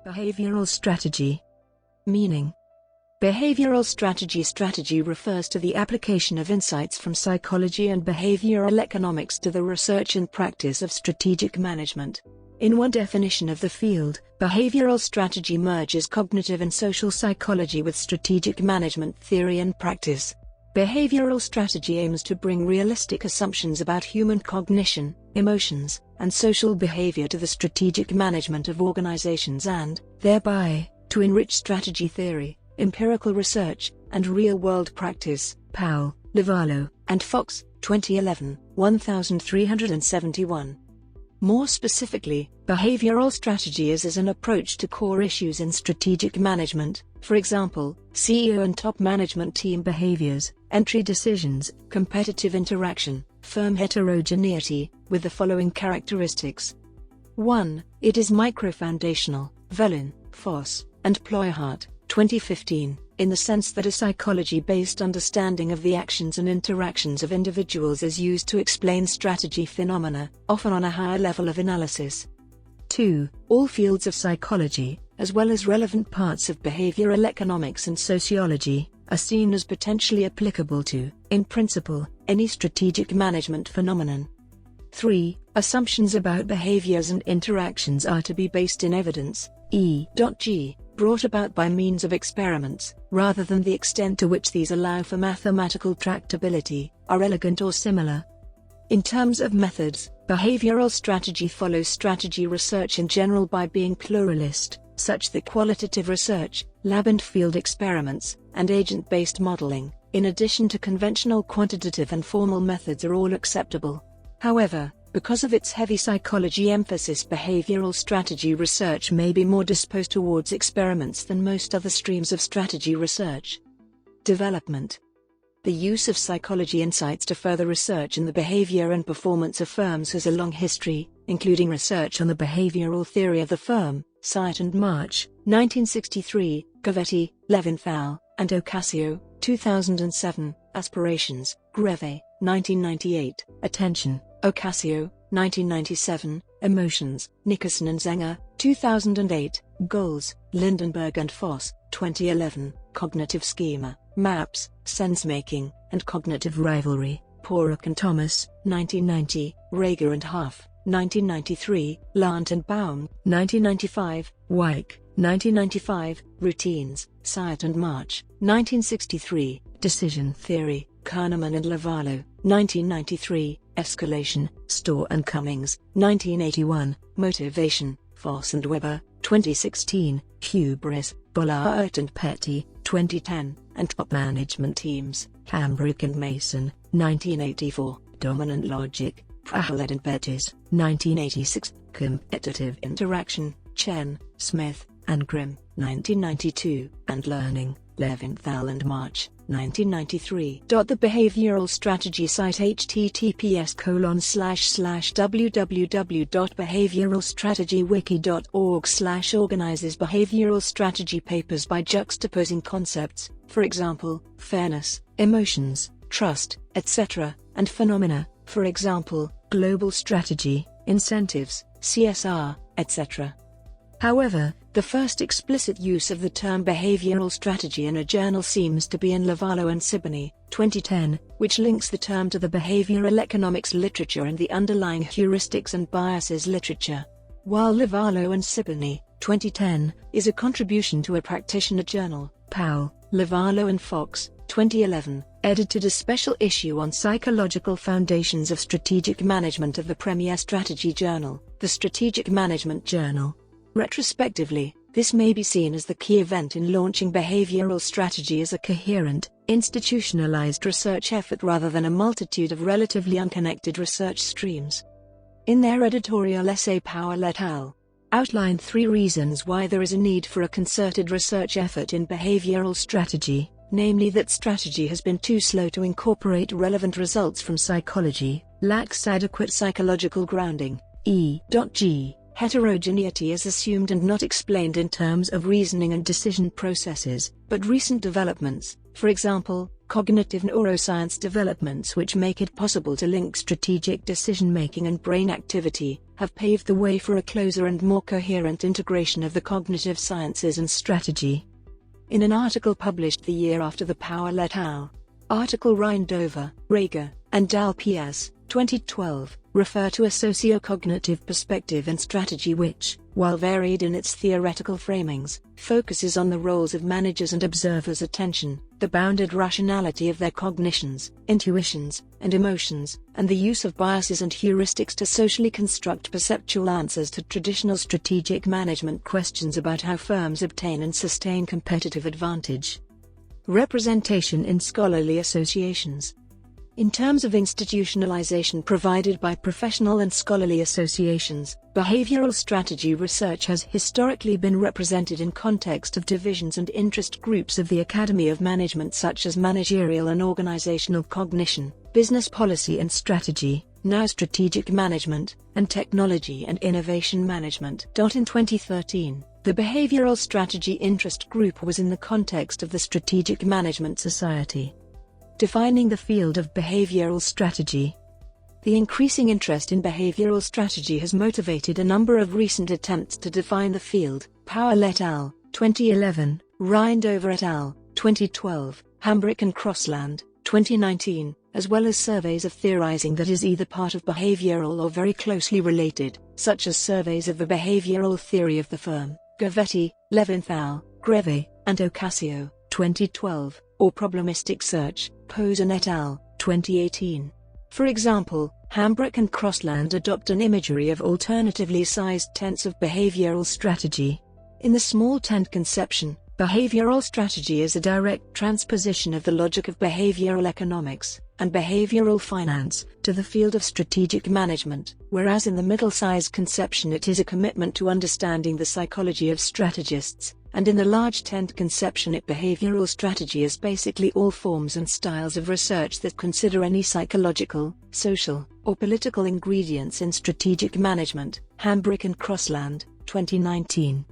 Behavioral strategy. Meaning. Behavioral strategy refers to the application of insights from psychology and behavioral economics to the research and practice of strategic management. In one definition of the field, behavioral strategy merges cognitive and social psychology with strategic management theory and practice. Behavioral strategy aims to bring realistic assumptions about human cognition, emotions, and social behavior to the strategic management of organizations and, thereby, to enrich strategy theory, empirical research, and real-world practice. Powell, Lovallo, and Fox, 2011, 1371. More specifically, behavioral strategy is as an approach to core issues in strategic management, for example, CEO and top management team behaviors, entry decisions, competitive interaction, firm heterogeneity, with the following characteristics. 1. It is micro-foundational, Vellin, Foss, and Ployhart, 2015, in the sense that a psychology-based understanding of the actions and interactions of individuals is used to explain strategy phenomena, often on a higher level of analysis. 2. All fields of psychology, as well as relevant parts of behavioral economics and sociology, are seen as potentially applicable to, in principle, any strategic management phenomenon. 3. Assumptions about behaviors and interactions are to be based in evidence, e.g., brought about by means of experiments, rather than the extent to which these allow for mathematical tractability, are elegant or similar. In terms of methods, behavioral strategy follows strategy research in general by being pluralist, such that qualitative research, lab and field experiments, and agent-based modeling, in addition to conventional quantitative and formal methods, are all acceptable. However, because of its heavy psychology emphasis, behavioral strategy research may be more disposed towards experiments than most other streams of strategy research. Development. The use of psychology insights to further research in the behavior and performance of firms has a long history, including research on the behavioral theory of the firm, Site and March, 1963, Gavetti, Levinthal, and Ocasio, 2007, Aspirations, Greve, 1998, Attention, Ocasio, 1997, Emotions, Nickerson and Zenger, 2008, Goals, Lindenberg and Foss, 2011, Cognitive Schema, Maps, Sense-Making, and Cognitive Rivalry, Porok and Thomas, 1990, Rager and Huff, 1993, Lant and Baum, 1995, Weick, 1995, Routines, Site and March, 1963, Decision Theory, Kahneman and Lovallo, 1993, Escalation, Storr and Cummings, 1981, Motivation, Foss and Weber, 2016, Hubris, Bollaert and Petty, 2010, and Top Management Teams, Hambrick and Mason, 1984, Dominant Logic, Prahaled and Bettis, 1986, Competitive Interaction, Chen, Smith, and Grimm, 1992, and Learning, Levinthal and March, 1993. The behavioral strategy site https://www.behavioralstrategywiki.org/ organizes behavioral strategy papers by juxtaposing concepts, for example, fairness, emotions, trust, etc., and phenomena, for example, global strategy, incentives, CSR, etc. However, the first explicit use of the term behavioral strategy in a journal seems to be in Lovallo and Sibony, 2010, which links the term to the behavioral economics literature and the underlying heuristics and biases literature. While Lovallo and Sibony, 2010, is a contribution to a practitioner journal, Powell, Lovallo and Fox, 2011, edited a special issue on psychological foundations of strategic management of the premier strategy journal, the Strategic Management Journal. Retrospectively, this may be seen as the key event in launching behavioral strategy as a coherent, institutionalized research effort rather than a multitude of relatively unconnected research streams. In their editorial essay, Powell et al. Outlined 3 reasons why there is a need for a concerted research effort in behavioral strategy, namely that strategy has been too slow to incorporate relevant results from psychology, lacks adequate psychological grounding, e.g., heterogeneity is assumed and not explained in terms of reasoning and decision processes, but recent developments, for example, cognitive neuroscience developments which make it possible to link strategic decision-making and brain activity, have paved the way for a closer and more coherent integration of the cognitive sciences and strategy. In an article published the year after the Powell et al. Article Reindover, Rager, and Dahl P.S. 2012, refer to a socio-cognitive perspective and strategy which, while varied in its theoretical framings, focuses on the roles of managers and observers' attention, the bounded rationality of their cognitions, intuitions, and emotions, and the use of biases and heuristics to socially construct perceptual answers to traditional strategic management questions about how firms obtain and sustain competitive advantage. Representation in scholarly associations. In terms of institutionalization provided by professional and scholarly associations, behavioral strategy research has historically been represented in context of divisions and interest groups of the Academy of Management such as managerial and organizational cognition, business policy and strategy, now strategic management, and technology and innovation management. In 2013, the Behavioral Strategy Interest Group was in the context of the Strategic Management Society. Defining the field of behavioral strategy. The increasing interest in behavioral strategy has motivated a number of recent attempts to define the field: Powell et al. 2011, Reindover et al. 2012, Hambrick and Crossland 2019, as well as surveys of theorizing that is either part of behavioral or very closely related, such as surveys of the behavioral theory of the firm, Gavetti, Leventhal, Greve, and Ocasio 2012, or probabilistic search, Posen et al. 2018. For example, Hambrick and Crossland adopt an imagery of alternatively sized tents of behavioral strategy. In the small tent conception, behavioral strategy is a direct transposition of the logic of behavioral economics and behavioral finance to the field of strategic management, whereas in the middle-sized conception it is a commitment to understanding the psychology of strategists, and in the large tent conception behavioral strategy is basically all forms and styles of research that consider any psychological, social, or political ingredients in strategic management. Hambrick and Crossland, 2019.